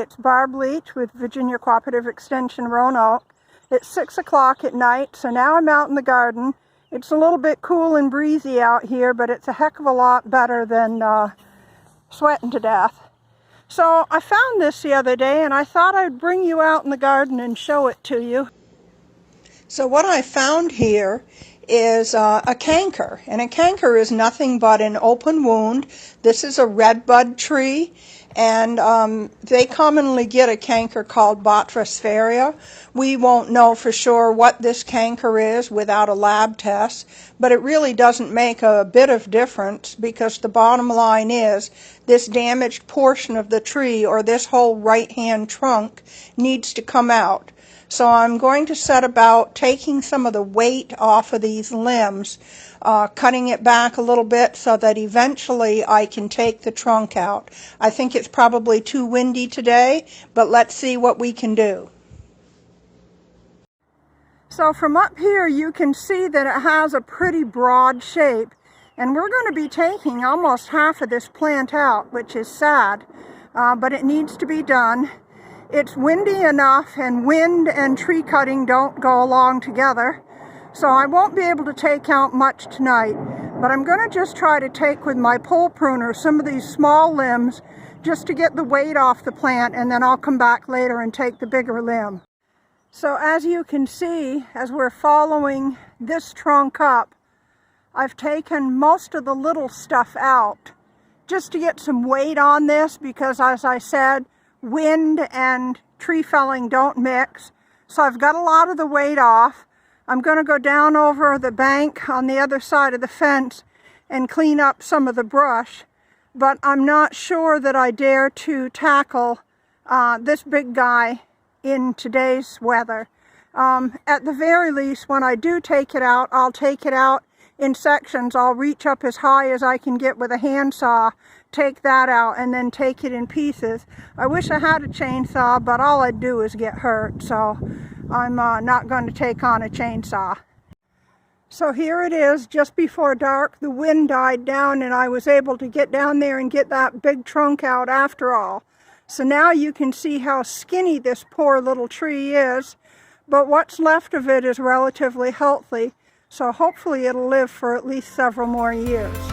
it's Barb Leach with Virginia Cooperative Extension Roanoke. It's 6 o'clock at night, so now I'm out in the garden. It's a little bit cool and breezy out here, but it's a heck of a lot better than sweating to death. So I found this the other day and I thought I'd bring you out in the garden and show it to you. So what I found here is a canker, and a canker is nothing but an open wound. This is a redbud tree, and they commonly get a canker called Botryosphaeria. We won't know for sure what this canker is without a lab test, but it really doesn't make a bit of difference, because the bottom line is this damaged portion of the tree, or this whole right-hand trunk, needs to come out. So I'm going to set about taking some of the weight off of these limbs, cutting it back a little bit so that eventually I can take the trunk out. I think it's probably too windy today, but let's see what we can do. So from up here you can see that it has a pretty broad shape, and we're going to be taking almost half of this plant out, which is sad, but it needs to be done. It's windy enough, and wind and tree cutting don't go along together, so I won't be able to take out much tonight, but I'm going to just try to take with my pole pruner some of these small limbs just to get the weight off the plant, and then I'll come back later and take the bigger limb. So as you can see, as we're following this trunk up, I've taken most of the little stuff out just to get some weight on this, because as I said, wind and tree felling don't mix. So I've got a lot of the weight off. I'm going to go down over the bank on the other side of the fence and clean up some of the brush, but I'm not sure that I dare to tackle this big guy in today's weather. At the very least, when I do take it out, I'll take it out in sections. I'll reach up as high as I can get with a handsaw, take that out, and then take it in pieces. I wish I had a chainsaw, but all I'd do is get hurt, so I'm not going to take on a chainsaw. So here it is, just before dark. The wind died down and I was able to get down there and get that big trunk out after all. So now you can see how skinny this poor little tree is, but what's left of it is relatively healthy, so hopefully it'll live for at least several more years.